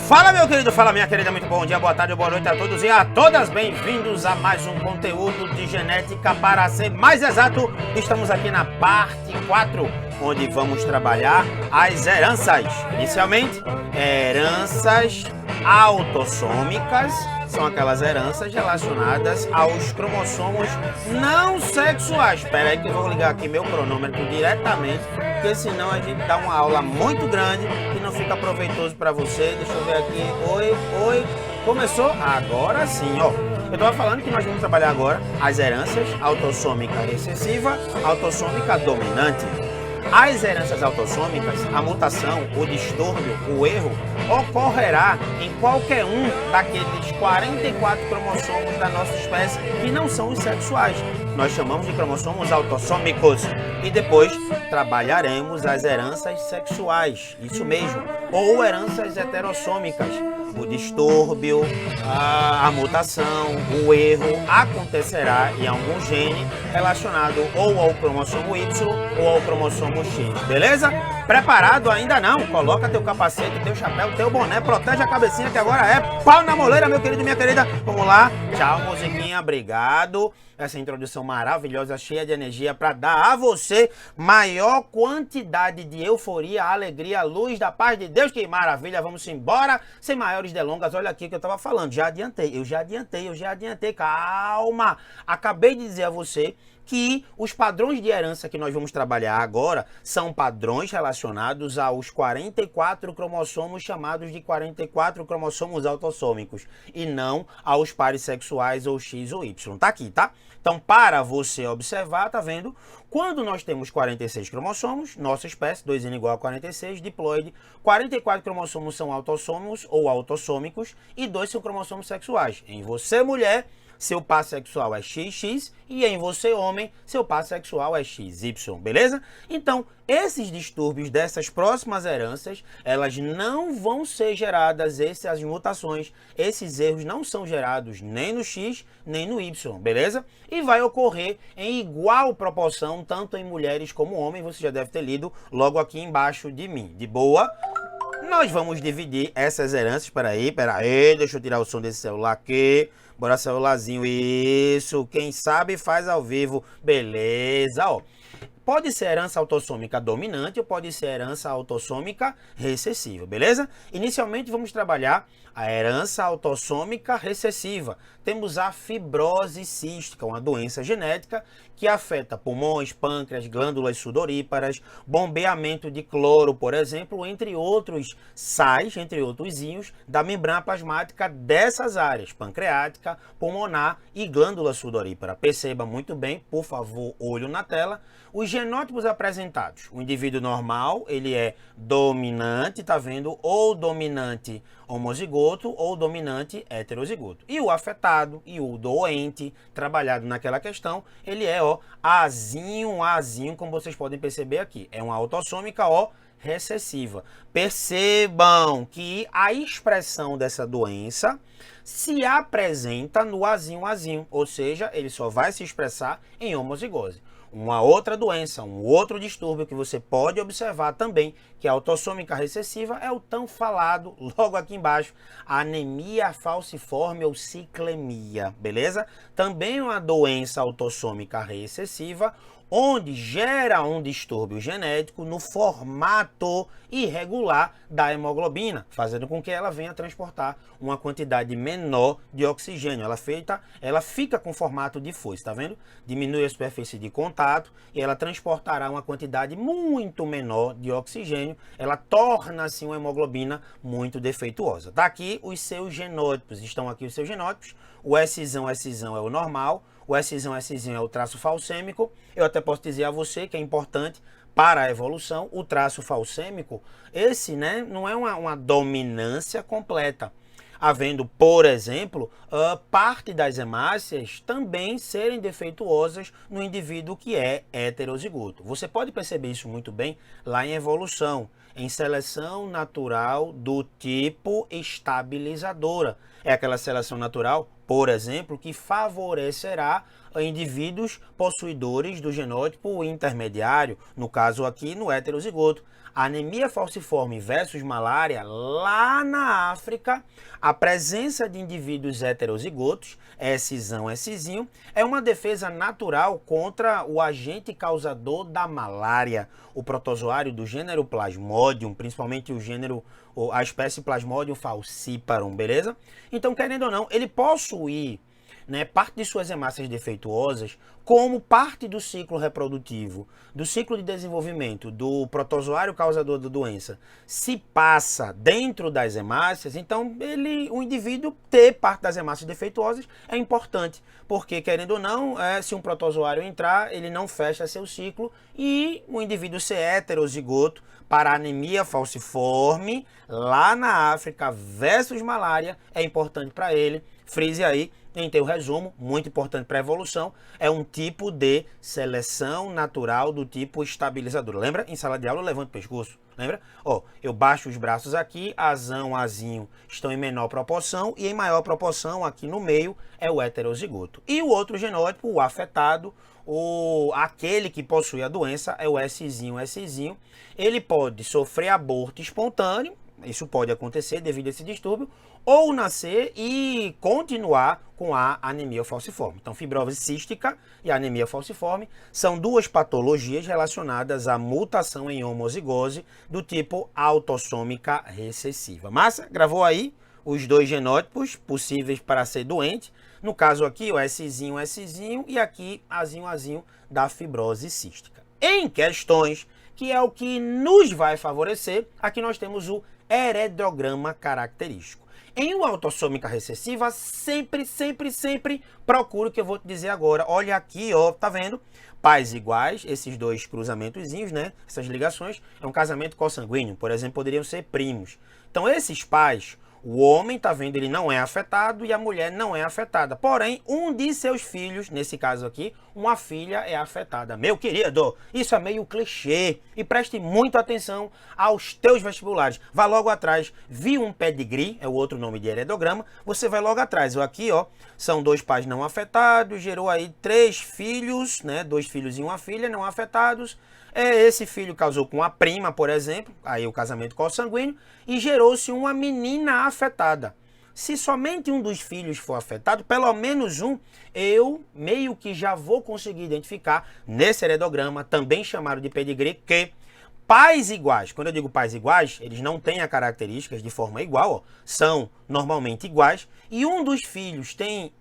Fala, meu querido, fala, minha querida, muito bom dia, boa tarde, boa noite a todos e a todas. Bem-vindos a mais um conteúdo de genética. Para ser mais exato, estamos aqui na parte 4, onde vamos trabalhar as heranças. Inicialmente, heranças autossômicas. São aquelas heranças relacionadas aos cromossomos não sexuais. Espera aí que eu vou ligar aqui meu cronômetro diretamente, porque senão a gente dá uma aula muito grande e não fica proveitoso para você. Deixa eu ver aqui. Oi. Começou? Agora sim, ó. Eu estava falando que nós vamos trabalhar agora as heranças autossômica recessiva, autossômica dominante. As heranças autossômicas, a mutação, o distúrbio, o erro, ocorrerá em qualquer um daqueles 44 cromossomos da nossa espécie que não são os sexuais. Nós chamamos de cromossomos autossômicos. E depois trabalharemos as heranças sexuais, isso mesmo, ou heranças heterossômicas. O distúrbio, a mutação, o erro acontecerá em algum gene relacionado ou ao cromossomo Y ou ao cromossomo X, beleza? Preparado? Ainda não? Coloca teu capacete, teu chapéu, teu boné, protege a cabecinha que agora é pau na moleira, meu querido e minha querida. Vamos lá, tchau, musiquinha, obrigado. Essa introdução maravilhosa, cheia de energia para dar a você maior quantidade de euforia, alegria, luz da paz de Deus. Que maravilha, vamos embora, sem maiores delongas. Olha aqui o que eu estava falando, eu já adiantei, calma. Acabei de dizer a você que os padrões de herança que nós vamos trabalhar agora são padrões relacionados aos 44 cromossomos chamados de 44 cromossomos autossômicos e não aos pares sexuais ou X ou Y. Tá aqui, tá? Então, para você observar, tá vendo? Quando nós temos 46 cromossomos, nossa espécie, 2n igual a 46, diploide, 44 cromossomos são autossômicos ou autossômicos e 2 são cromossomos sexuais. Em você, mulher, seu par sexual é XX e em você, homem, seu par sexual é XY, beleza? Então, esses distúrbios dessas próximas heranças, elas não vão ser geradas, essas mutações, esses erros não são gerados nem no X, nem no Y, beleza? E vai ocorrer em igual proporção, tanto em mulheres como homens, você já deve ter lido logo aqui embaixo de mim, de boa? Nós vamos dividir essas heranças, peraí, deixa eu tirar o som desse celular aqui. Bora, celularzinho, isso, quem sabe faz ao vivo, beleza, ó. Pode ser herança autossômica dominante ou pode ser herança autossômica recessiva, beleza? Inicialmente vamos trabalhar a herança autossômica recessiva. Temos a fibrose cística, uma doença genética que afeta pulmões, pâncreas, glândulas sudoríparas, bombeamento de cloro, por exemplo, entre outros sais, entre outros íons, da membrana plasmática dessas áreas, pancreática, pulmonar e glândula sudorípara. Perceba muito bem, por favor, olho na tela. Os genótipos apresentados, o indivíduo normal, ele é dominante, tá vendo? Ou dominante homozigoto ou dominante heterozigoto. E o afetado e o doente, trabalhado naquela questão, ele é, ó, Azinho, como vocês podem perceber aqui. É uma autossômica, ó, recessiva. Percebam que a expressão dessa doença se apresenta no Azinho, ou seja, ele só vai se expressar em homozigose. Uma outra doença, um outro distúrbio que você pode observar também, que é a autossômica recessiva, é o tão falado, logo aqui embaixo, anemia falciforme ou ciclemia, beleza? Também uma doença autossômica recessiva, onde gera um distúrbio genético no formato irregular da hemoglobina, fazendo com que ela venha transportar uma quantidade menor de oxigênio. Ela fica com formato de foice, tá vendo? Diminui a superfície de contato e ela transportará uma quantidade muito menor de oxigênio. Ela torna-se uma hemoglobina muito defeituosa. Tá aqui os seus genótipos, estão aqui os seus genótipos. O S-zão é o normal. O S-zão é o traço falcêmico. Eu até posso dizer a você que é importante para a evolução, o traço falcêmico, esse, né, não é uma dominância completa. Havendo, por exemplo, parte das hemácias também serem defeituosas no indivíduo que é heterozigoto. Você pode perceber isso muito bem lá em evolução, em seleção natural do tipo estabilizadora. É aquela seleção natural, por exemplo, que favorecerá indivíduos possuidores do genótipo intermediário, no caso aqui no heterozigoto. A anemia falciforme versus malária, lá na África, a presença de indivíduos heterozigotos, Szão, Szinho, é uma defesa natural contra o agente causador da malária, o protozoário do gênero Plasmodium, principalmente a espécie Plasmodium falciparum, beleza? Então, querendo ou não, ele possui, né, parte de suas hemácias defeituosas como parte do ciclo reprodutivo, do ciclo de desenvolvimento do protozoário causador da doença, se passa dentro das hemácias, então o indivíduo ter parte das hemácias defeituosas é importante, porque querendo ou não, se um protozoário entrar, ele não fecha seu ciclo e o indivíduo ser heterozigoto para anemia falciforme, lá na África versus malária, é importante para ele. Frise aí, em teu resumo, muito importante para a evolução, é um tipo de seleção natural do tipo estabilizador. Lembra? Em sala de aula eu levanto o pescoço. Lembra? Ó, eu baixo os braços aqui, azão, azinho estão em menor proporção e em maior proporção aqui no meio é o heterozigoto. E o outro genótipo, o afetado, aquele que possui a doença é o Szinho, Szinho. Ele pode sofrer aborto espontâneo, isso pode acontecer devido a esse distúrbio, ou nascer e continuar com a anemia falciforme. Então, fibrose cística e anemia falciforme são duas patologias relacionadas à mutação em homozigose do tipo autossômica recessiva. Massa? Gravou aí os dois genótipos possíveis para ser doente. No caso aqui, o Szinho, Szinho e aqui azinho, azinho da fibrose cística. Em questões que é o que nos vai favorecer, aqui nós temos o heredograma característico. Em uma autossômica recessiva, sempre procure o que eu vou te dizer agora. Olha aqui, ó, tá vendo? Pais iguais, esses dois cruzamentozinhos, né? Essas ligações, é um casamento consanguíneo, por exemplo, poderiam ser primos. Então, esses pais, o homem, tá vendo, ele não é afetado e a mulher não é afetada. Porém, um de seus filhos, nesse caso aqui, uma filha é afetada. Meu querido, isso é meio clichê. E preste muita atenção aos teus vestibulares. Vá logo atrás, vi um pedigree, é o outro nome de heredograma, você vai logo atrás. Aqui, ó, são dois pais não afetados, gerou aí 3 filhos, né? 2 filhos e uma filha não afetados. Esse filho casou com a prima, por exemplo, aí o casamento consanguíneo, e gerou-se uma menina afetada. Se somente um dos filhos for afetado, pelo menos um, eu meio que já vou conseguir identificar nesse heredograma, também chamado de pedigree, que pais iguais, quando eu digo pais iguais, eles não têm as características de forma igual, ó, são normalmente iguais, e um dos filhos tem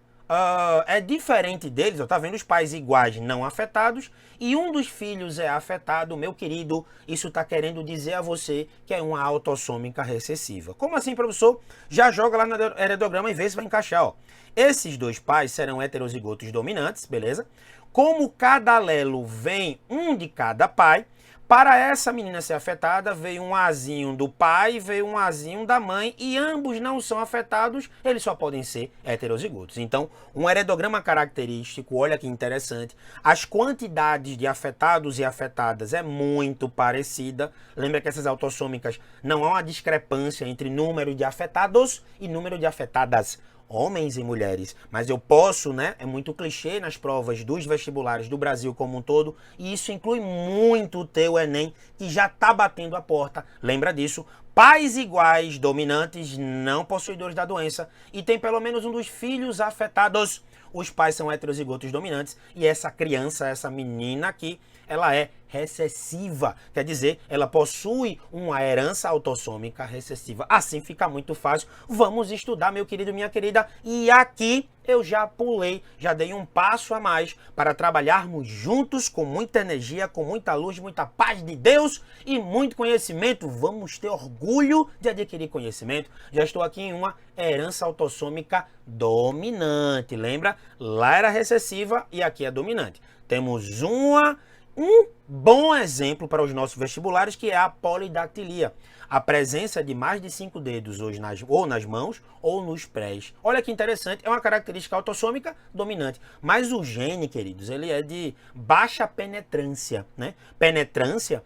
é diferente deles, ó, tá vendo? Os pais iguais não afetados e um dos filhos é afetado, meu querido, isso tá querendo dizer a você que é uma autossômica recessiva. Como assim, professor? Já joga lá no heredograma e vê se vai encaixar, ó. Esses dois pais serão heterozigotos dominantes, beleza? Como cada alelo vem um de cada pai, para essa menina ser afetada, veio um azinho do pai, veio um azinho da mãe, e ambos não são afetados, eles só podem ser heterozigotos. Então, um heredograma característico, olha que interessante, as quantidades de afetados e afetadas é muito parecida. Lembra que essas autossômicas não há uma discrepância entre número de afetados e número de afetadas, homens e mulheres, mas eu posso, né, é muito clichê nas provas dos vestibulares do Brasil como um todo, e isso inclui muito o teu Enem, que já tá batendo a porta, lembra disso, pais iguais, dominantes, não possuidores da doença, e tem pelo menos um dos filhos afetados, os pais são heterozigotos dominantes, e essa criança, essa menina aqui, ela é recessiva, quer dizer, ela possui uma herança autossômica recessiva. Assim fica muito fácil. Vamos estudar, meu querido, minha querida. E aqui eu já pulei, já dei um passo a mais para trabalharmos juntos com muita energia, com muita luz, muita paz de Deus e muito conhecimento. Vamos ter orgulho de adquirir conhecimento. Já estou aqui em uma herança autossômica dominante. Lembra? Lá era recessiva e aqui é dominante. Temos um bom exemplo para os nossos vestibulares, que é a polidactilia. A presença de mais de 5 dedos ou nas mãos ou nos pés. Olha que interessante, é uma característica autossômica dominante. Mas o gene, queridos, ele é de baixa penetrância, né? Penetrância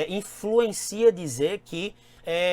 influencia dizer que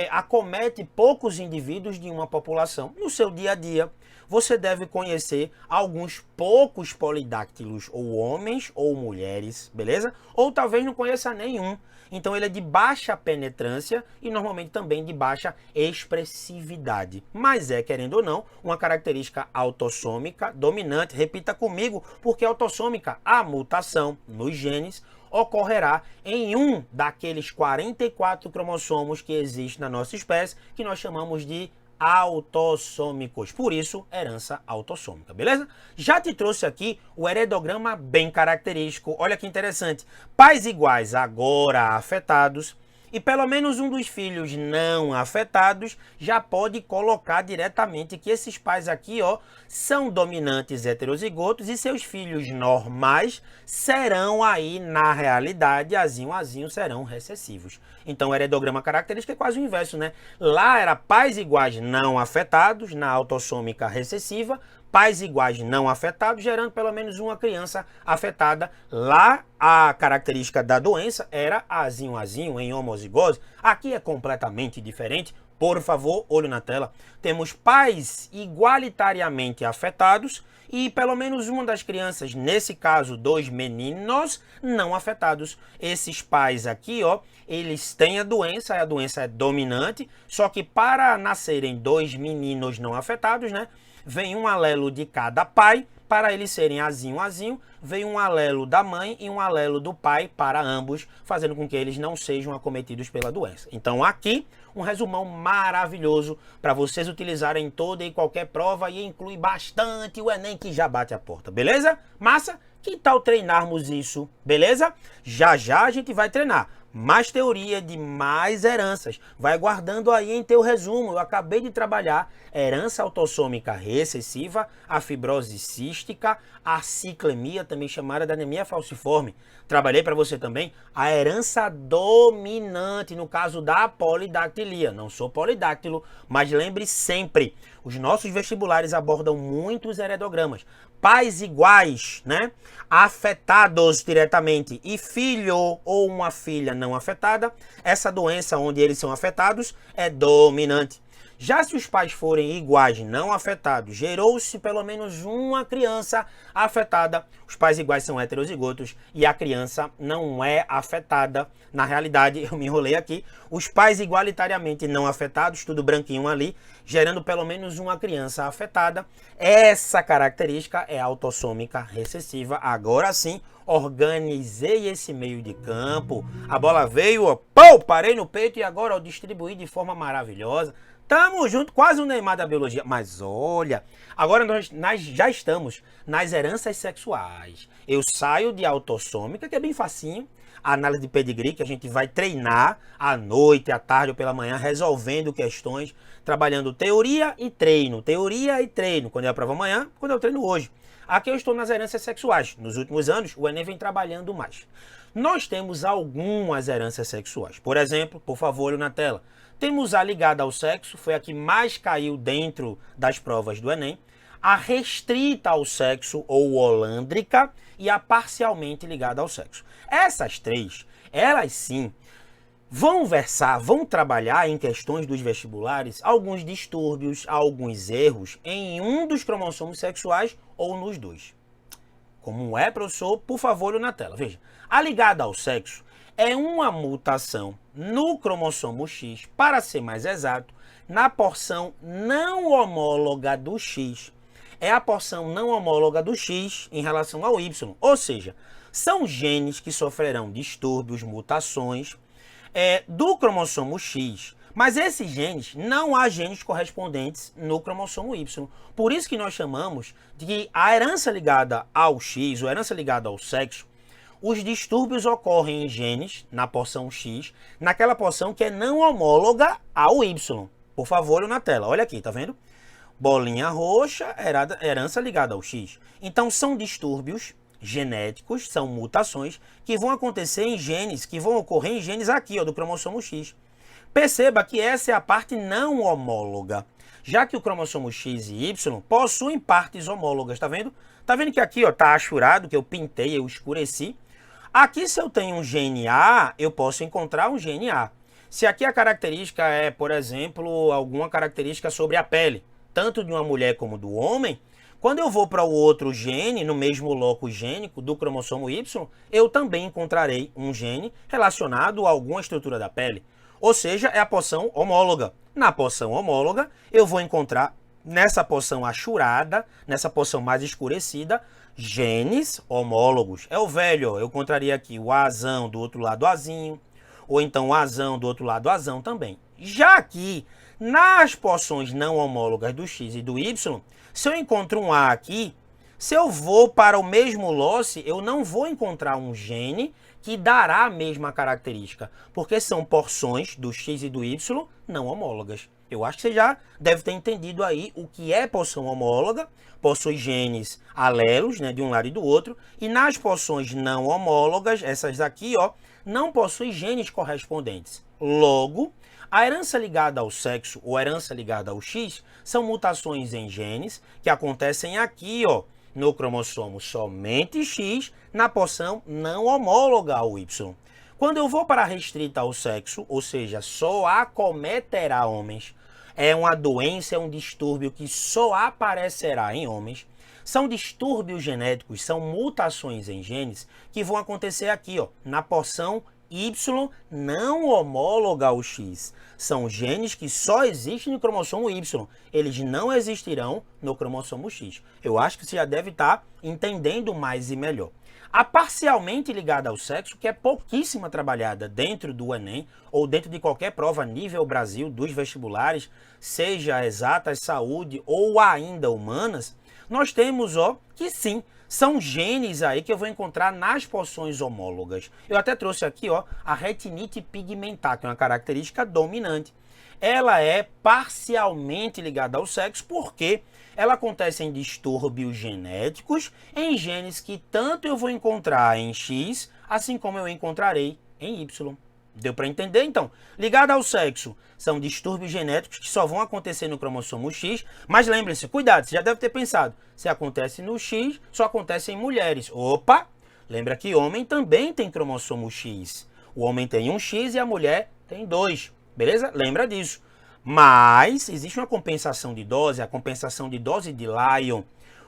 acomete poucos indivíduos de uma população. No seu dia a dia, você deve conhecer alguns poucos polidáctilos, ou homens ou mulheres, beleza? Ou talvez não conheça nenhum. Então ele é de baixa penetrância e normalmente também de baixa expressividade. Mas é, querendo ou não, uma característica autossômica dominante. Repita comigo, porque autossômica, a mutação nos genes ocorrerá em um daqueles 44 cromossomos que existem na nossa espécie, que nós chamamos de autossômicos, por isso herança autossômica, beleza? Já te trouxe aqui o heredograma bem característico, olha que interessante, pais iguais agora afetados e pelo menos um dos filhos não afetados já pode colocar diretamente que esses pais aqui, ó, são dominantes heterozigotos e seus filhos normais serão aí, na realidade, azinho serão recessivos. Então, o heredograma característico é quase o inverso, né? Lá era pais iguais não afetados, na autossômica recessiva, pais iguais não afetados, gerando pelo menos uma criança afetada. Lá, a característica da doença era azinho em homozigose. Aqui é completamente diferente. Por favor, olho na tela. Temos pais igualitariamente afetados e pelo menos uma das crianças, nesse caso, 2 meninos não afetados. Esses pais aqui, ó, eles têm a doença é dominante, só que para nascerem 2 meninos não afetados, né, vem um alelo de cada pai. Para eles serem azinho, vem um alelo da mãe e um alelo do pai para ambos, fazendo com que eles não sejam acometidos pela doença. Então aqui, um resumão maravilhoso para vocês utilizarem em toda e qualquer prova e inclui bastante o Enem que já bate a porta, beleza? Massa? Que tal treinarmos isso, beleza? Já já a gente vai treinar. Mais teoria de mais heranças. Vai guardando aí em teu resumo. Eu acabei de trabalhar herança autossômica recessiva, a fibrose cística, a ciclemia, também chamada de anemia falciforme. Trabalhei para você também a herança dominante, no caso da polidactilia. Não sou polidáctilo, mas lembre sempre, os nossos vestibulares abordam muitos heredogramas. Pais iguais, né? Afetados diretamente e filho ou uma filha não afetada, essa doença onde eles são afetados é dominante. Já se os pais forem iguais, não afetados, gerou-se pelo menos uma criança afetada, os pais iguais são heterozigotos e a criança não é afetada. Na realidade, eu me enrolei aqui, os pais igualitariamente não afetados, tudo branquinho ali, gerando pelo menos uma criança afetada. Essa característica é autossômica recessiva. Agora sim, organizei esse meio de campo, a bola veio, ó, pô, parei no peito e agora eu distribuí de forma maravilhosa. Tamo junto, quase um Neymar da biologia. Mas olha, agora nós já estamos nas heranças sexuais. Eu saio de autossômica, que é bem facinho, a análise de pedigree, que a gente vai treinar à noite, à tarde ou pela manhã, resolvendo questões, trabalhando teoria e treino. Teoria e treino, quando é a prova amanhã, quando eu treino hoje. Aqui eu estou nas heranças sexuais. Nos últimos anos, o Enem vem trabalhando mais. Nós temos algumas heranças sexuais. Por exemplo, por favor, olho na tela. Temos a ligada ao sexo, foi a que mais caiu dentro das provas do Enem. A restrita ao sexo ou holândrica e a parcialmente ligada ao sexo. Essas três, elas sim, vão trabalhar em questões dos vestibulares alguns distúrbios, alguns erros em um dos cromossomos sexuais ou nos dois. Como é, professor? Por favor, olhe na tela. Veja, a ligada ao sexo é uma mutação no cromossomo X, para ser mais exato, na porção não homóloga do X. É a porção não homóloga do X em relação ao Y. Ou seja, são genes que sofrerão distúrbios, mutações do cromossomo X. Mas esses genes, não há genes correspondentes no cromossomo Y. Por isso que nós chamamos de que a herança ligada ao X, ou herança ligada ao sexo, os distúrbios ocorrem em genes, na porção X, naquela porção que é não homóloga ao Y. Por favor, na tela. Olha aqui, tá vendo? Bolinha roxa, herança ligada ao X. Então, são distúrbios genéticos, são mutações que vão acontecer em genes, que vão ocorrer em genes aqui, ó, do cromossomo X. Perceba que essa é a parte não homóloga, já que o cromossomo X e Y possuem partes homólogas, tá vendo? Tá vendo que aqui, ó, tá achurado, que eu pintei, eu escureci. Aqui, se eu tenho um gene A, eu posso encontrar um gene A. Se aqui a característica é, por exemplo, alguma característica sobre a pele, tanto de uma mulher como do homem, quando eu vou para o outro gene, no mesmo locus gênico do cromossomo Y, eu também encontrarei um gene relacionado a alguma estrutura da pele. Ou seja, é a porção homóloga. Na porção homóloga, eu vou encontrar, nessa porção achurada, nessa porção mais escurecida, genes homólogos. É o velho, ó, eu encontraria aqui o Azão do outro lado Azinho, ou então o Azão do outro lado Azão também. Já aqui, nas porções não homólogas do X e do Y, se eu encontro um A aqui, se eu vou para o mesmo loce, eu não vou encontrar um gene que dará a mesma característica, porque são porções do X e do Y não homólogas. Eu acho que você já deve ter entendido aí o que é porção homóloga, possui genes alelos, né, de um lado e do outro, e nas porções não homólogas, essas daqui, ó, não possuem genes correspondentes. Logo, a herança ligada ao sexo ou herança ligada ao X são mutações em genes que acontecem aqui, ó, no cromossomo somente X, na porção não homóloga ao Y. Quando eu vou para a restrita ao sexo, ou seja, só acometerá homens, é uma doença, é um distúrbio que só aparecerá em homens, são distúrbios genéticos, são mutações em genes que vão acontecer aqui, ó, na porção Y não homóloga ao X. São genes que só existem no cromossomo Y. Eles não existirão no cromossomo X. Eu acho que você já deve estar entendendo mais e melhor. A parcialmente ligada ao sexo, que é pouquíssima trabalhada dentro do Enem ou dentro de qualquer prova nível Brasil dos vestibulares, seja exatas, saúde ou ainda humanas, nós temos, ó, que sim, são genes aí que eu vou encontrar nas porções homólogas. Eu até trouxe aqui, ó, a retinite pigmentar, que é uma característica dominante. Ela é parcialmente ligada ao sexo porque ela acontece em distúrbios genéticos em genes que tanto eu vou encontrar em X, assim como eu encontrarei em Y. Deu para entender, então? Ligado ao sexo, são distúrbios genéticos que só vão acontecer no cromossomo X, mas lembre-se, cuidado, você já deve ter pensado, se acontece no X, só acontece em mulheres. Opa! Lembra que homem também tem cromossomo X. O homem tem um X e a mulher tem 2, beleza? Lembra disso. Mas existe uma compensação de dose, a compensação de dose de Lyon,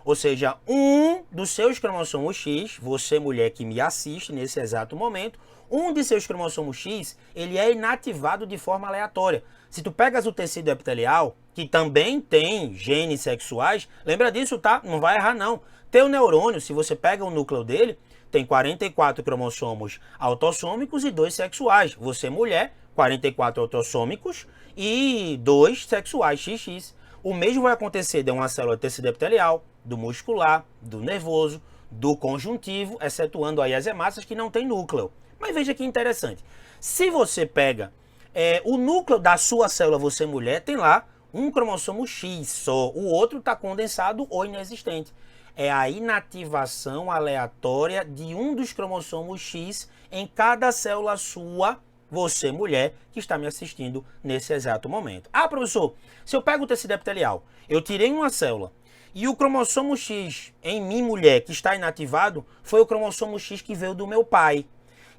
ou seja, um dos seus cromossomos X, você mulher que me assiste nesse exato momento, um de seus cromossomos X, ele é inativado de forma aleatória. Se tu pegas o tecido epitelial, que também tem genes sexuais, lembra disso, tá? Não vai errar não. Teu neurônio, se você pega o núcleo dele, tem 44 cromossomos autossômicos e 2 sexuais. Você mulher, 44 autossômicos e 2 sexuais, XX. O mesmo vai acontecer de uma célula do tecido epitelial, do muscular, do nervoso, do conjuntivo, excetuando aí as hemácias que não tem núcleo. Mas veja que interessante. Se você pega o núcleo da sua célula, você mulher, tem lá um cromossomo X só. O outro está condensado ou inexistente. É a inativação aleatória de um dos cromossomos X em cada célula sua, você mulher, que está me assistindo nesse exato momento. Ah, professor, se eu pego o tecido epitelial, eu tirei uma célula, e o cromossomo X em mim, mulher, que está inativado, foi o cromossomo X que veio do meu pai.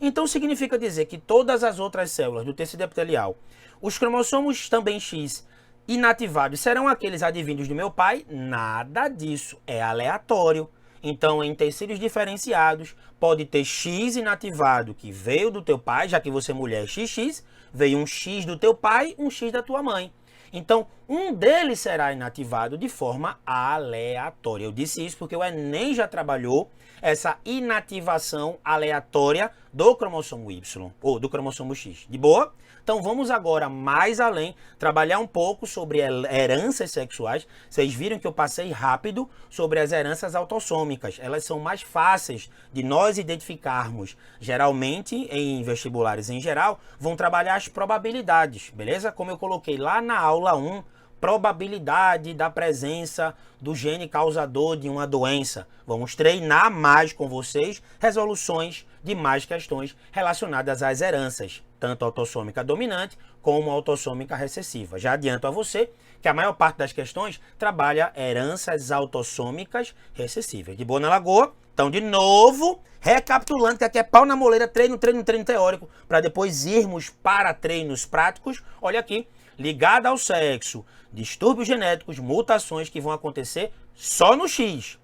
Então significa dizer que todas as outras células do tecido epitelial, os cromossomos também X inativados serão aqueles advindos do meu pai? Nada disso, é aleatório. Então, em tecidos diferenciados, pode ter X inativado que veio do teu pai, já que você é mulher XX, veio um X do teu pai, um X da tua mãe. Então, um deles será inativado de forma aleatória. Eu disse isso porque o Enem já trabalhou essa inativação aleatória do cromossomo Y, ou do cromossomo X. De boa? Então vamos agora mais além, trabalhar um pouco sobre heranças sexuais. Vocês viram que eu passei rápido sobre as heranças autossômicas. Elas são mais fáceis de nós identificarmos. Geralmente, em vestibulares em geral, vão trabalhar as probabilidades, beleza? Como eu coloquei lá na aula 1, probabilidade da presença do gene causador de uma doença. Vamos treinar mais com vocês resoluções de mais questões relacionadas às heranças, tanto autossômica dominante como autossômica recessiva. Já adianto a você que a maior parte das questões trabalha heranças autossômicas recessivas. De boa na lagoa? Então, de novo, recapitulando, que aqui é pau na moleira, treino teórico, para depois irmos para treinos práticos. Olha aqui, ligado ao sexo, distúrbios genéticos, mutações que vão acontecer só no X.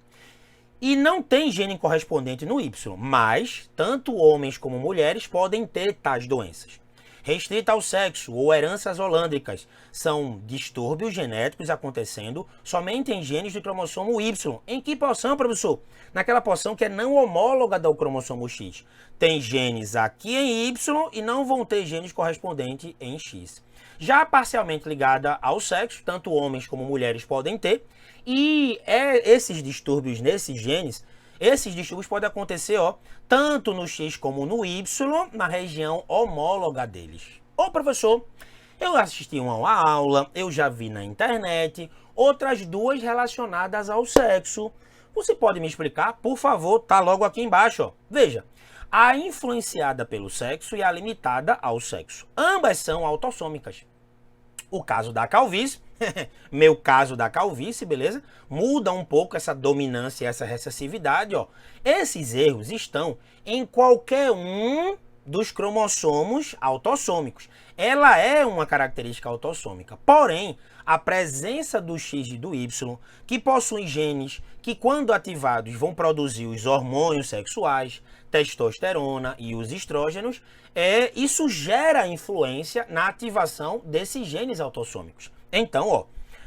E não tem gene correspondente no Y, mas tanto homens como mulheres podem ter tais doenças. Restrita ao sexo ou heranças holândricas são distúrbios genéticos acontecendo somente em genes do cromossomo Y. Em que porção, professor? Naquela porção que é não homóloga do cromossomo X. Tem genes aqui em Y e não vão ter genes correspondentes em X. Já parcialmente ligada ao sexo, tanto homens como mulheres podem ter. E esses distúrbios nesses genes, esses distúrbios podem acontecer tanto no X como no Y, na região homóloga deles. Ô professor, eu assisti uma aula, eu já vi na internet, outras duas relacionadas ao sexo. Você pode me explicar? Por favor, tá logo aqui embaixo. Veja, a influenciada pelo sexo e a limitada ao sexo. Ambas são autossômicas. O caso da calvície, meu caso da calvície, beleza? Muda um pouco essa dominância e essa recessividade, Esses erros estão em qualquer um dos cromossomos autossômicos. Ela é uma característica autossômica. Porém, a presença do X e do Y, que possuem genes que, quando ativados, vão produzir os hormônios sexuais, testosterona e os estrógenos, isso gera influência na ativação desses genes autossômicos. Então,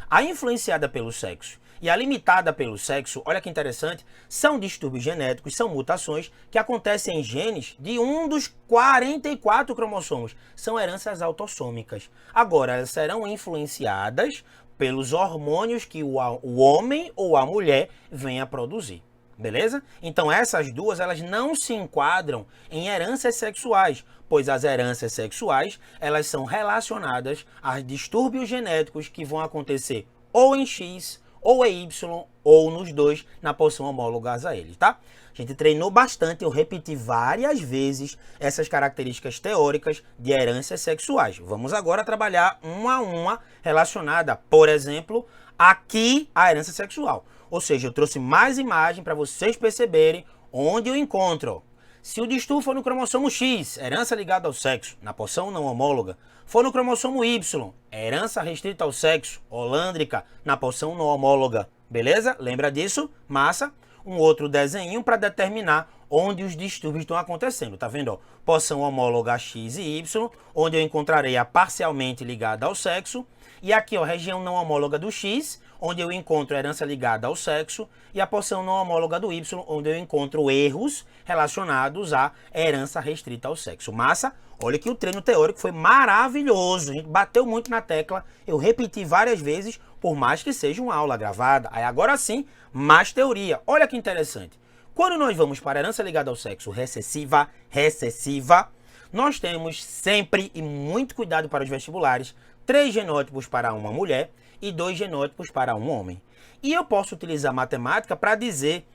a influenciada pelo sexo e a limitada pelo sexo, olha que interessante, são distúrbios genéticos, são mutações que acontecem em genes de um dos 44 cromossomos. São heranças autossômicas. Agora, elas serão influenciadas pelos hormônios que o homem ou a mulher vem a produzir. Beleza? Então essas duas, elas não se enquadram em heranças sexuais, pois as heranças sexuais, elas são relacionadas a distúrbios genéticos que vão acontecer ou em X, ou em Y, ou nos dois, na porção homólogas a eles, tá? A gente treinou bastante, eu repeti várias vezes essas características teóricas de heranças sexuais. Vamos agora trabalhar uma a uma relacionada, por exemplo, aqui a herança sexual. Ou seja, eu trouxe mais imagem para vocês perceberem onde eu encontro. Se o distúrbio for no cromossomo X, herança ligada ao sexo, na porção não homóloga, for no cromossomo Y, herança restrita ao sexo, holândrica, na porção não homóloga. Beleza? Lembra disso? Massa. Um outro desenho para determinar onde os distúrbios estão acontecendo. Tá vendo? Porção homóloga X e Y, onde eu encontrarei a parcialmente ligada ao sexo. E aqui, região não homóloga do X, onde eu encontro a herança ligada ao sexo, e a porção não homóloga do Y, onde eu encontro erros relacionados à herança restrita ao sexo. Massa? Olha que o treino teórico foi maravilhoso. A gente bateu muito na tecla, eu repeti várias vezes, por mais que seja uma aula gravada. Aí agora sim, mais teoria. Olha que interessante. Quando nós vamos para a herança ligada ao sexo recessiva, nós temos sempre, e muito cuidado para os vestibulares, 3 genótipos para uma mulher e 2 genótipos para um homem. E eu posso utilizar matemática para dizer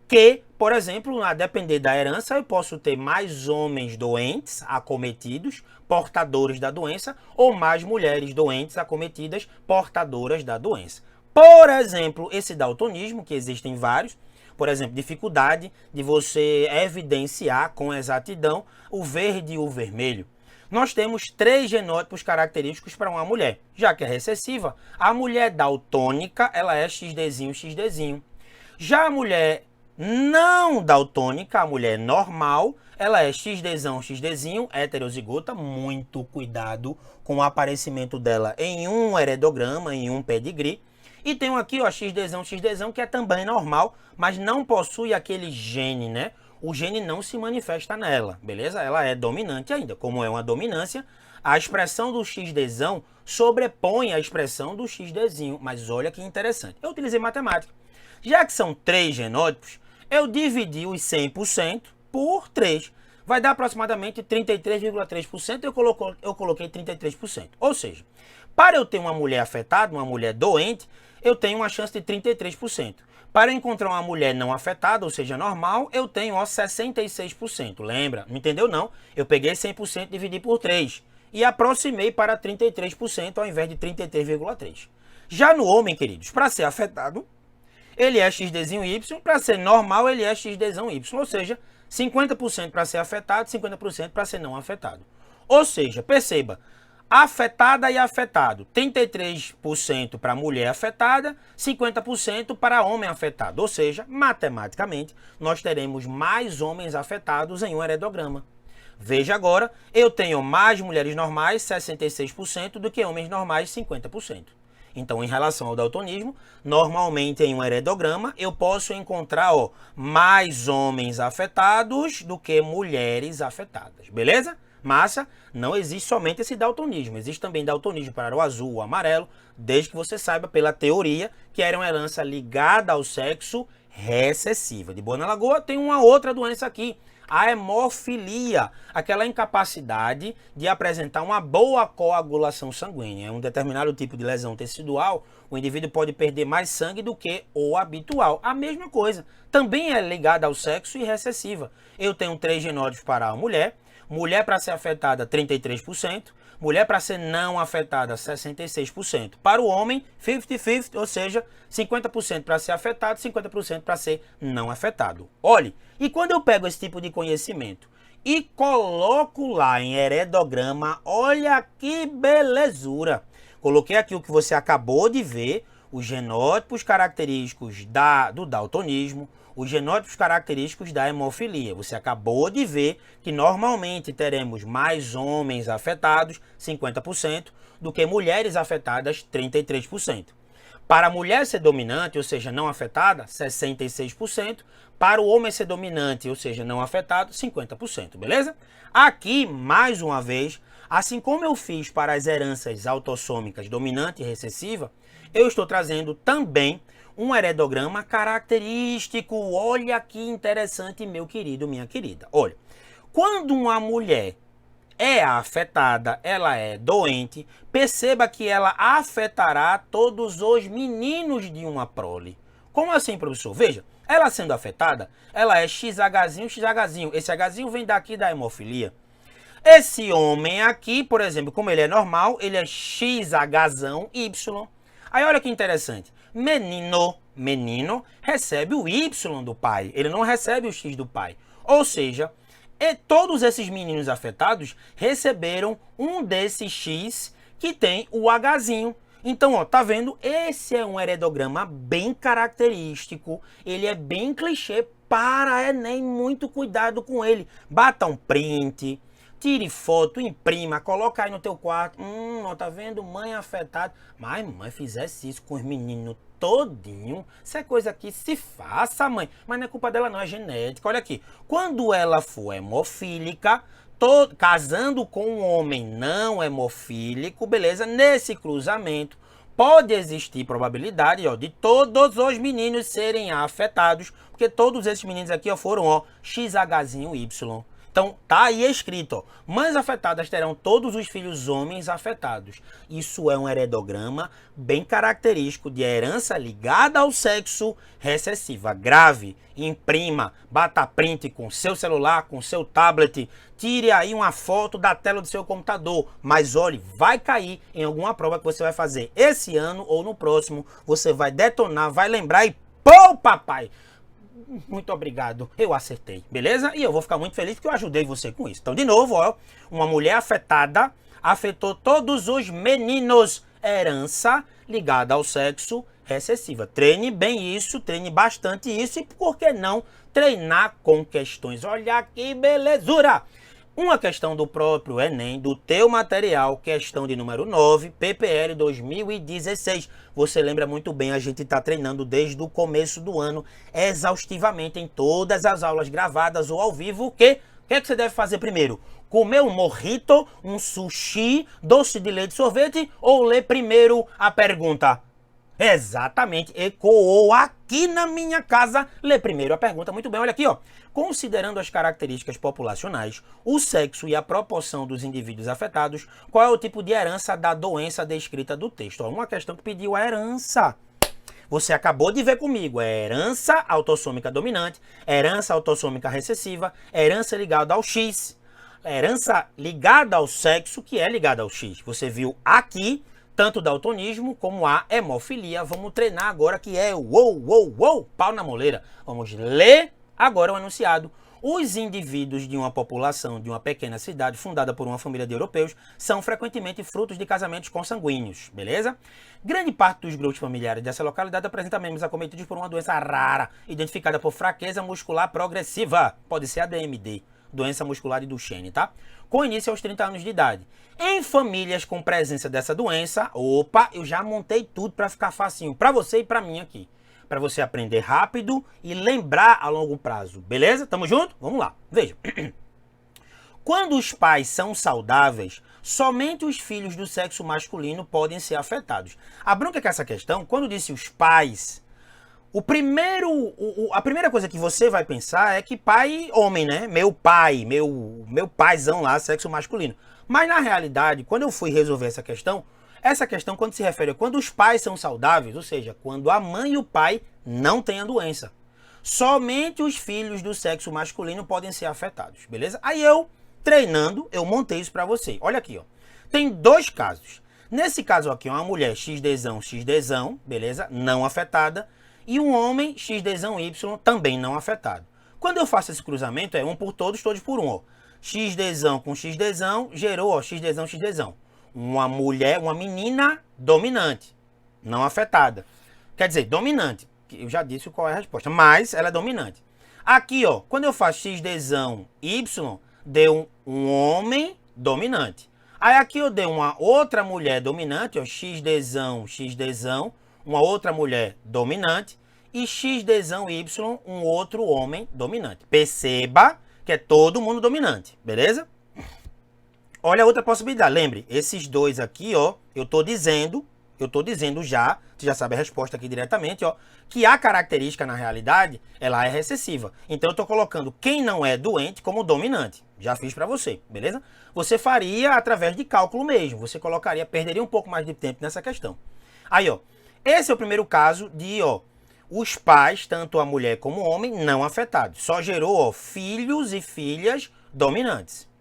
que, por exemplo, a depender da herança, eu posso ter mais homens doentes, acometidos, portadores da doença, ou mais mulheres doentes, acometidas, portadoras da doença. Por exemplo, esse daltonismo, que existem vários, por exemplo, dificuldade de você evidenciar com exatidão o verde e o vermelho. Nós temos 3 genótipos característicos para uma mulher. Já que é recessiva, a mulher daltônica, ela é XDzinho, XDzinho. Já a mulher não daltônica, a mulher normal, ela é XDzão, XDzinho, heterozigota. Muito cuidado com o aparecimento dela em um heredograma, em um pedigree. E tem aqui, XDzão, XDzão, que é também normal, mas não possui aquele gene, né? O gene não se manifesta nela, beleza? Ela é dominante ainda. Como é uma dominância, a expressão do XDzão sobrepõe a expressão do XDzinho. Mas olha que interessante. Eu utilizei matemática. Já que são 3 genótipos, eu dividi os 100% por 3. Vai dar aproximadamente 33,3%. Eu coloquei 33%. Ou seja, para eu ter uma mulher afetada, uma mulher doente, eu tenho uma chance de 33%. Para encontrar uma mulher não afetada, ou seja, normal, eu tenho 66%. Lembra? Não entendeu não? Eu peguei 100% e dividi por 3. E aproximei para 33% ao invés de 33,3%. Já no homem, queridos, para ser afetado, ele é XDzinho Y, para ser normal, ele é XDzão Y. Ou seja, 50% para ser afetado, 50% para ser não afetado. Ou seja, perceba, afetada e afetado, 33% para mulher afetada, 50% para homem afetado. Ou seja, matematicamente, nós teremos mais homens afetados em um heredograma. Veja agora, eu tenho mais mulheres normais, 66%, do que homens normais, 50%. Então, em relação ao daltonismo, normalmente em um heredograma, eu posso encontrar mais homens afetados do que mulheres afetadas. Beleza? Massa, não existe somente esse daltonismo. Existe também daltonismo para o azul, o amarelo, desde que você saiba pela teoria que era uma herança ligada ao sexo recessiva. De Boa na Lagoa tem uma outra doença aqui, a hemofilia, aquela incapacidade de apresentar uma boa coagulação sanguínea. É um determinado tipo de lesão tecidual, o indivíduo pode perder mais sangue do que o habitual. A mesma coisa, também é ligada ao sexo e recessiva. Eu tenho 3 genótipos para a mulher, mulher para ser afetada 33%, mulher para ser não afetada 66%. Para o homem, 50-50, ou seja, 50% para ser afetado, 50% para ser não afetado. Olhe, e quando eu pego esse tipo de conhecimento e coloco lá em heredograma, olha que belezura. Coloquei aqui o que você acabou de ver, os genótipos característicos do daltonismo, os genótipos característicos da hemofilia. Você acabou de ver que normalmente teremos mais homens afetados, 50%, do que mulheres afetadas, 33%. Para a mulher ser dominante, ou seja, não afetada, 66%. Para o homem ser dominante, ou seja, não afetado, 50%, beleza? Aqui, mais uma vez, assim como eu fiz para as heranças autossômicas dominante e recessiva, eu estou trazendo também um heredograma característico. Olha que interessante, meu querido, minha querida. Olha, quando uma mulher é afetada, ela é doente, perceba que ela afetará todos os meninos de uma prole. Como assim, professor? Veja, ela sendo afetada, ela é XHzinho, XHzinho. Esse Hzinho vem daqui da hemofilia. Esse homem aqui, por exemplo, como ele é normal, ele é XHzão Y. Aí olha que interessante. Menino recebe o Y do pai. Ele não recebe o X do pai. Ou seja, todos esses meninos afetados receberam um desses X que tem o Hzinho. Então, ó, tá vendo? Esse é um heredograma bem característico. Ele é bem clichê para Enem. Muito cuidado com ele. Bata um print, tire foto, imprima, coloca aí no teu quarto. Ó, tá vendo? Mãe afetada. Mas mãe fizesse isso com os meninos todinho, isso é coisa que se faça, mãe. Mas não é culpa dela não, é genética. Olha aqui, quando ela for hemofílica, casando com um homem não hemofílico, beleza? Nesse cruzamento, pode existir probabilidade, de todos os meninos serem afetados, porque todos esses meninos aqui, foram, XHzinho Y. Então, tá aí escrito, mães afetadas terão todos os filhos homens afetados. Isso é um heredograma bem característico de herança ligada ao sexo recessiva. Grave, imprima, bata print com seu celular, com seu tablet, tire aí uma foto da tela do seu computador. Mas olhe, vai cair em alguma prova que você vai fazer esse ano ou no próximo. Você vai detonar, vai lembrar e pô, papai! Muito obrigado, eu acertei, beleza? E eu vou ficar muito feliz que eu ajudei você com isso. Então, de novo, uma mulher afetada afetou todos os meninos. Herança ligada ao sexo recessiva. Treine bem isso, treine bastante isso e por que não treinar com questões? Olha que belezura! Uma questão do próprio Enem, do teu material, questão de número 9, PPL 2016. Você lembra muito bem, a gente está treinando desde o começo do ano, exaustivamente, em todas as aulas gravadas ou ao vivo. O que é que você deve fazer primeiro? Comer um mojito, um sushi, doce de leite, sorvete ou ler primeiro a pergunta? Exatamente, ecoou aqui na minha casa. Lê primeiro a pergunta. Muito bem, olha aqui, Considerando as características populacionais, o sexo e a proporção dos indivíduos afetados, qual é o tipo de herança da doença descrita do texto? Uma questão que pediu a herança. Você acabou de ver comigo, é herança autossômica dominante, herança autossômica recessiva, herança ligada ao X, herança ligada ao sexo, que é ligada ao X. Você viu aqui tanto daltonismo como a hemofilia. Vamos treinar agora que é uou, pau na moleira. Vamos ler agora o enunciado. Os indivíduos de uma população de uma pequena cidade fundada por uma família de europeus são frequentemente frutos de casamentos consanguíneos, beleza? Grande parte dos grupos familiares dessa localidade apresenta membros acometidos por uma doença rara, identificada por fraqueza muscular progressiva, pode ser a DMD, doença muscular de Duchenne, tá? Com início aos 30 anos de idade. Em famílias com presença dessa doença, opa, eu já montei tudo para ficar facinho para você e para mim aqui. Para você aprender rápido e lembrar a longo prazo, beleza? Tamo junto? Vamos lá, veja. Quando os pais são saudáveis, somente os filhos do sexo masculino podem ser afetados. A bronca é que essa questão, quando disse os pais, a primeira coisa que você vai pensar é que pai, homem, né? Meu pai, meu paizão lá, sexo masculino. Mas na realidade, quando eu fui resolver essa questão, quando se refere a quando os pais são saudáveis, ou seja, quando a mãe e o pai não têm a doença. Somente os filhos do sexo masculino podem ser afetados, beleza? Aí eu, treinando, eu montei isso pra você. Olha aqui, ó. Tem dois casos. Nesse caso aqui, uma mulher XDzão, beleza? Não afetada. E um homem XDzY também não afetado. Quando eu faço esse cruzamento, é um por todos, todos por um, ó. XDzão com XDzão gerou, ó, XDzão. Uma mulher, uma menina dominante, não afetada. Quer dizer, dominante. Eu já disse qual é a resposta, mas ela é dominante. Aqui, ó, quando eu faço XDzão Y, deu um homem dominante. Aí aqui eu dei uma outra mulher dominante, ó, XDzão, uma outra mulher dominante. E XDzão Y, um outro homem dominante. Perceba que é todo mundo dominante, beleza? Olha a outra possibilidade. Lembre, esses dois aqui, ó, eu tô dizendo já, você já sabe a resposta aqui diretamente, ó, que a característica na realidade, ela é recessiva. Então eu tô colocando quem não é doente como dominante. Já fiz pra você, beleza? Você faria através de cálculo mesmo. Você colocaria, perderia um pouco mais de tempo nessa questão. Aí, ó, esse é o primeiro caso de, ó, os pais, tanto a mulher como o homem, não afetados. Só gerou, ó, filhos e filhas dominantes.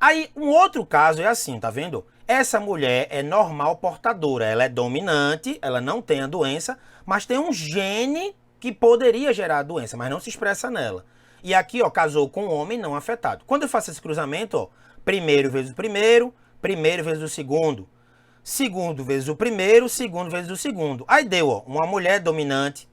Aí, um outro caso é assim, tá vendo? Essa mulher é normal portadora, ela é dominante, ela não tem a doença, mas tem um gene que poderia gerar a doença, mas não se expressa nela. E aqui, ó, casou com um homem não afetado. Quando eu faço esse cruzamento, ó, primeiro vezes o primeiro vezes o segundo vezes o primeiro, segundo vezes o segundo. Aí deu, ó, uma mulher dominante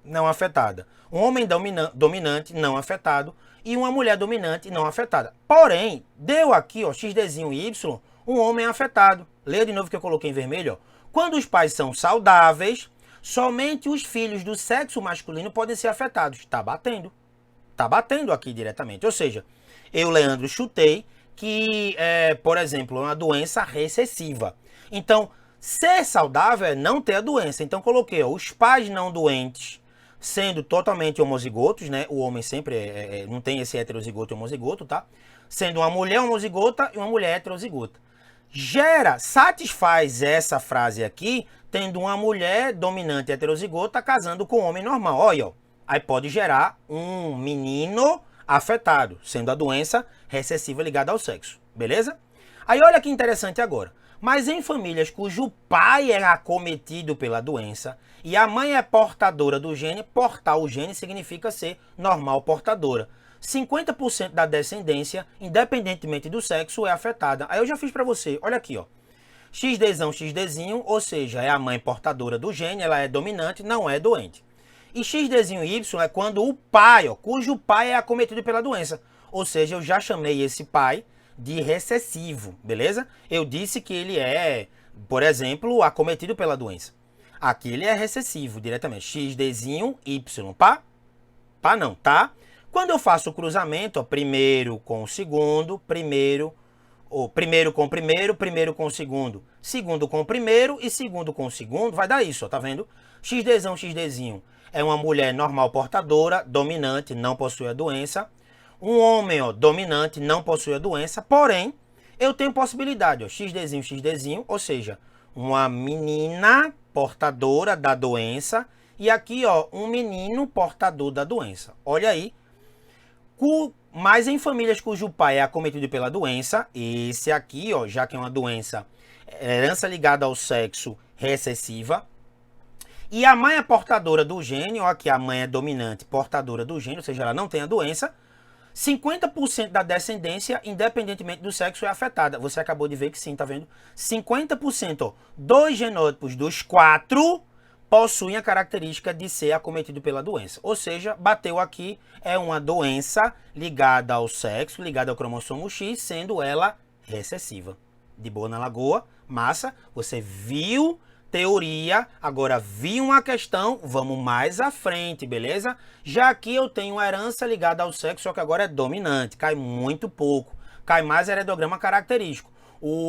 não afetada, um homem dominante não afetado, e uma mulher dominante não afetada. Porém, deu aqui, ó, XDzinho Y, um homem afetado. Leia de novo que eu coloquei em vermelho, ó. Quando os pais são saudáveis, somente os filhos do sexo masculino podem ser afetados. Tá batendo. Tá batendo aqui diretamente. Ou seja, eu, Leandro, chutei que, por exemplo, é uma doença recessiva. Então, ser saudável é não ter a doença. Então, coloquei, ó, os pais não doentes, sendo totalmente homozigotos, né? O homem sempre não tem esse heterozigoto e homozigoto, tá? Sendo uma mulher homozigota e uma mulher heterozigota. Satisfaz essa frase aqui, tendo uma mulher dominante heterozigota casando com um homem normal. Olha, ó. Aí pode gerar um menino afetado, sendo a doença recessiva ligada ao sexo, beleza? Aí olha que interessante agora. Mas em famílias cujo pai é acometido pela doença e a mãe é portadora do gene, portar o gene significa ser normal portadora. 50% da descendência, independentemente do sexo, é afetada. Aí eu já fiz para você, olha aqui, ó. XDzinho, ou seja, é a mãe portadora do gene, ela é dominante, não é doente. E XDzinho Y é quando o pai, ó, cujo pai é acometido pela doença. Ou seja, eu já chamei esse pai de recessivo, beleza? Eu disse que ele é, por exemplo, acometido pela doença. Aqui ele é recessivo diretamente. XDzinho Y, pá? Pá não, tá? Quando eu faço o cruzamento, ó, primeiro com o segundo, primeiro com o primeiro com o segundo com o primeiro e segundo com o segundo, vai dar isso, ó, tá vendo? XDzinho é uma mulher normal portadora, dominante, não possui a doença. Um homem, ó, dominante, não possui a doença, porém, eu tenho possibilidade, ó, XDzinho, ou seja, uma menina portadora da doença e aqui, ó, um menino portador da doença. Olha aí. Mas em famílias cujo pai é acometido pela doença, esse aqui, ó, já que é uma doença herança ligada ao sexo recessiva. E a mãe é portadora do gene, ó, aqui a mãe é dominante, portadora do gene, ou seja, ela não tem a doença. 50% da descendência, independentemente do sexo, é afetada. Você acabou de ver que sim, tá vendo? 50%, ó, dos genótipos dos 4 possuem a característica de ser acometido pela doença. Ou seja, bateu aqui, é uma doença ligada ao sexo, ligada ao cromossomo X, sendo ela recessiva. De boa na lagoa, massa, você viu teoria, agora vi uma questão, vamos mais à frente, beleza? Já aqui eu tenho uma herança ligada ao sexo, só que agora é dominante, cai muito pouco, cai mais heredograma característico.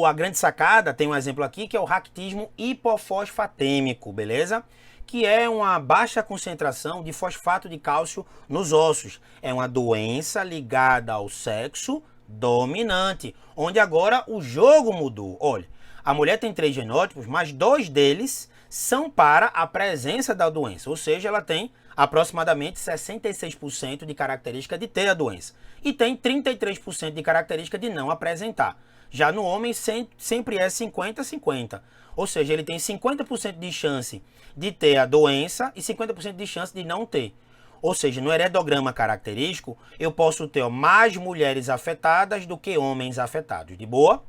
A grande sacada, tem um exemplo aqui, que é o raquitismo hipofosfatêmico, beleza? Que é uma baixa concentração de fosfato de cálcio nos ossos. É uma doença ligada ao sexo dominante, onde agora o jogo mudou. Olha, a mulher tem 3 genótipos, mas 2 deles são para a presença da doença, ou seja, ela tem aproximadamente 66% de característica de ter a doença e tem 33% de característica de não apresentar. Já no homem sempre é 50-50, ou seja, ele tem 50% de chance de ter a doença e 50% de chance de não ter. Ou seja, no heredograma característico, eu posso ter mais mulheres afetadas do que homens afetados. De boa?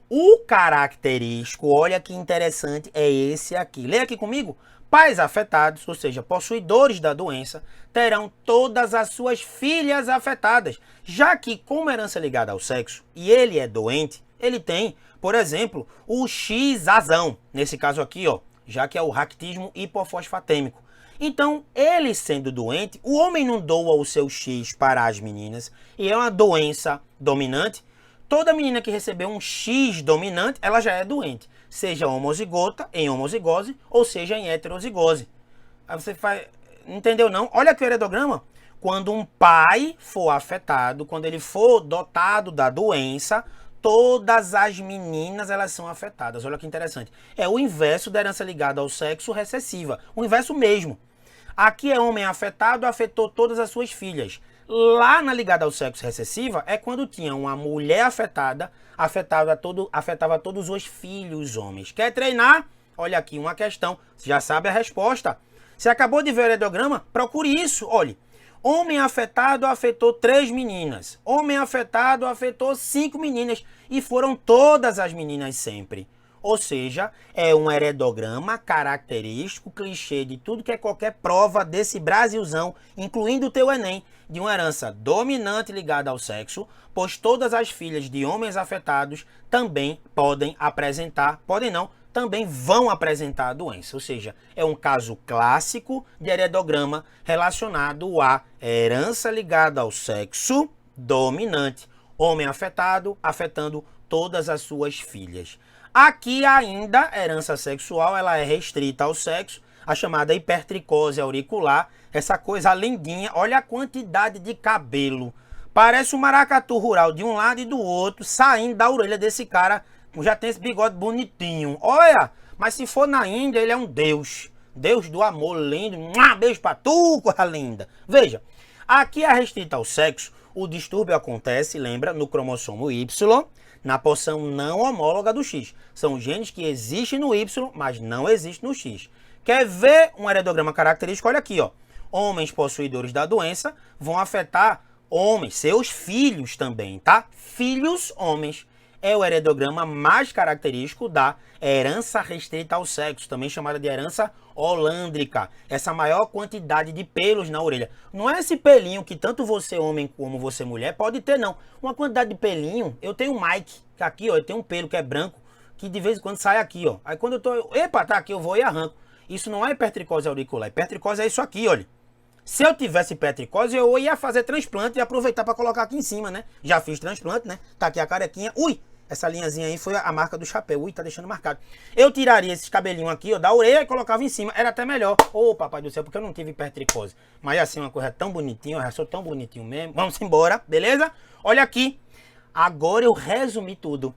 O característico, olha que interessante, é esse aqui. Leia aqui comigo. Pais afetados, ou seja, possuidores da doença, terão todas as suas filhas afetadas, já que, como herança ligada ao sexo, e ele é doente, ele tem, por exemplo, o X-azão, nesse caso aqui, ó, já que é o raquitismo hipofosfatêmico. Então, ele sendo doente, o homem não doa o seu X para as meninas, e é uma doença dominante. Toda menina que recebeu um X dominante, ela já é doente. Seja homozigota, em homozigose, ou seja em heterozigose. Aí você faz... Entendeu não? Olha aqui o heredograma. Quando um pai for afetado, quando ele for dotado da doença, todas as meninas elas são afetadas. Olha que interessante. É o inverso da herança ligada ao sexo recessiva. O inverso mesmo. Aqui é homem afetado, afetou todas as suas filhas. Lá na ligada ao sexo recessiva é quando tinha uma mulher afetada, afetava todos os filhos homens. Quer treinar? Olha aqui uma questão. Você já sabe a resposta. Você acabou de ver o heredograma? Procure isso. Olhe. Homem afetado afetou 3 meninas. Homem afetado afetou 5 meninas. E foram todas as meninas sempre. Ou seja, é um heredograma característico, clichê de tudo que é qualquer prova desse Brasilzão, incluindo o teu Enem, de uma herança dominante ligada ao sexo, pois todas as filhas de homens afetados também podem apresentar, podem não, também vão apresentar a doença. Ou seja, é um caso clássico de heredograma relacionado à herança ligada ao sexo dominante. Homem afetado, afetando todas as suas filhas. Aqui ainda, a herança sexual, ela é restrita ao sexo, a chamada hipertricose auricular, essa coisa lindinha, olha a quantidade de cabelo. Parece um maracatu rural de um lado e do outro, saindo da orelha desse cara, já tem esse bigode bonitinho. Olha, mas se for na Índia, ele é um deus. Deus do amor lindo. Beijo pra tu, coisa linda. Veja, aqui é restrita ao sexo, o distúrbio acontece, lembra, no cromossomo Y, na porção não homóloga do X. São genes que existem no Y, mas não existem no X. Quer ver um heredograma característico? Olha aqui, ó. Homens possuidores da doença vão afetar homens, seus filhos também, tá? Filhos homens. É o heredograma mais característico da herança restrita ao sexo, também chamada de herança holândrica. Essa maior quantidade de pelos na orelha. Não é esse pelinho que tanto você homem como você mulher pode ter, não. Uma quantidade de pelinho, eu tenho um Mike, que aqui, ó, eu tenho um pelo que é branco, que de vez em quando sai aqui, ó. Aí quando eu tô, epa, tá aqui, eu vou e arranco. Isso não é hipertricose auricular. Hipertricose é isso aqui, olha. Se eu tivesse hipertricose, eu ia fazer transplante e aproveitar para colocar aqui em cima, né? Já fiz transplante, né? Tá aqui a carequinha. Ui! Essa linhazinha aí foi a marca do chapéu. Ui, tá deixando marcado. Eu tiraria esses cabelinhos aqui, ó, da orelha e colocava em cima. Era até melhor. Ô, papai do céu, porque eu não tive hipertricose. Mas assim, uma coisa tão bonitinha, eu já sou tão bonitinho mesmo. Vamos embora, beleza? Olha aqui. Agora eu resumi tudo.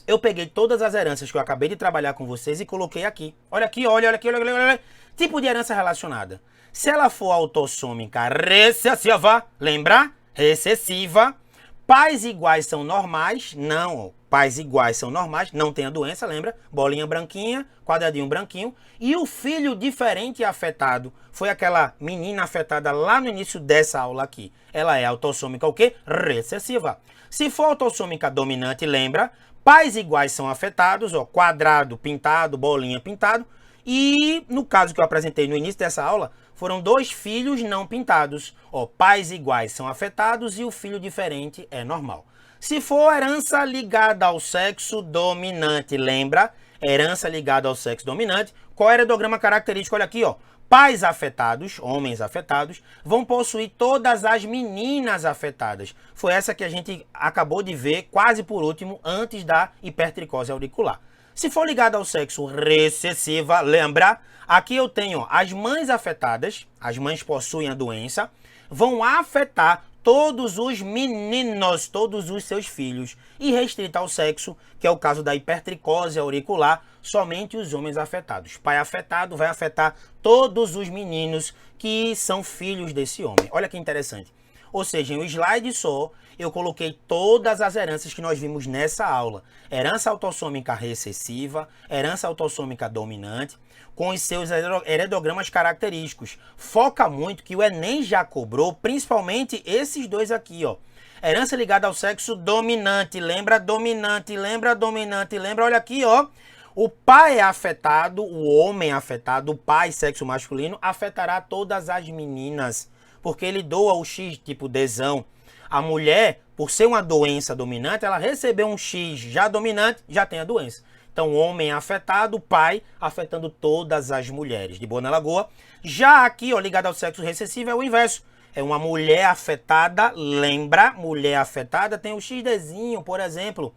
Eu peguei todas as heranças que eu acabei de trabalhar com vocês e coloquei aqui. Olha aqui, olha aqui, olha. Tipo de herança relacionada. Se ela for autossômica recessiva, lembra? Recessiva. Pais iguais são normais? Não. pais iguais são normais, não tem a doença, lembra? Bolinha branquinha, quadradinho branquinho. E o filho diferente e afetado foi aquela menina afetada lá no início dessa aula aqui. Ela é autossômica o quê? Recessiva. Se for autossômica dominante, lembra? Pais iguais são afetados, ó, quadrado pintado, bolinha pintado. E no caso que eu apresentei no início dessa aula, foram 2 filhos não pintados. Ó, pais iguais são afetados e o filho diferente é normal. Se for herança ligada ao sexo dominante, lembra? Herança ligada ao sexo dominante. Qual é o heredograma característico? Olha aqui, ó. Pais afetados, homens afetados, vão possuir todas as meninas afetadas. Foi essa que a gente acabou de ver quase por último, antes da hipertricose auricular. Se for ligado ao sexo recessiva, lembra? Aqui eu tenho as mães afetadas, as mães possuem a doença, vão afetar todos os meninos, todos os seus filhos. E restrita ao sexo, que é o caso da hipertricose auricular, somente os homens afetados. Pai afetado vai afetar todos os meninos que são filhos desse homem. Olha que interessante. Ou seja, em um slide só, eu coloquei todas as heranças que nós vimos nessa aula. Herança autossômica recessiva, herança autossômica dominante, com os seus heredogramas característicos. Foca muito que o Enem já cobrou, principalmente esses dois aqui, ó. Herança ligada ao sexo dominante, lembra dominante, lembra dominante, lembra, olha aqui, ó. O pai é afetado, o homem é afetado, o pai, sexo masculino, afetará todas as meninas, porque ele doa o X tipo Dzão. A mulher, por ser uma doença dominante, ela recebeu um X já dominante, já tem a doença. Então, o homem é afetado, o pai afetando todas as mulheres. De boa na lagoa. Já aqui, ó, ligado ao sexo recessivo, é o inverso. É uma mulher afetada, lembra? Mulher afetada tem o XDzinho, por exemplo.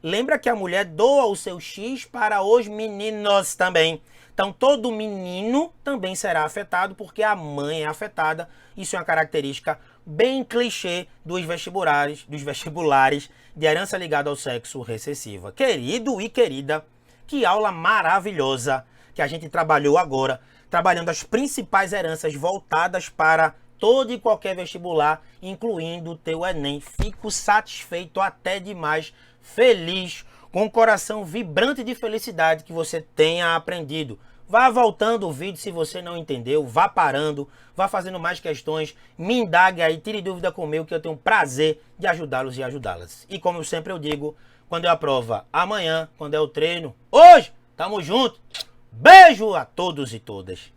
Lembra que a mulher doa o seu X para os meninos também. Então, todo menino também será afetado porque a mãe é afetada. Isso é uma característica bem clichê dos vestibulares de herança ligada ao sexo recessiva. Querido e querida, que aula maravilhosa que a gente trabalhou agora, trabalhando as principais heranças voltadas para todo e qualquer vestibular, incluindo o teu Enem. Fico satisfeito até demais, feliz, com o coração vibrante de felicidade que você tenha aprendido. Vá voltando o vídeo se você não entendeu, vá parando, vá fazendo mais questões, me indague aí, tire dúvida comigo que eu tenho prazer de ajudá-los e ajudá-las. E como sempre eu digo, quando é a prova amanhã, quando é o treino hoje, tamo junto. Beijo a todos e todas.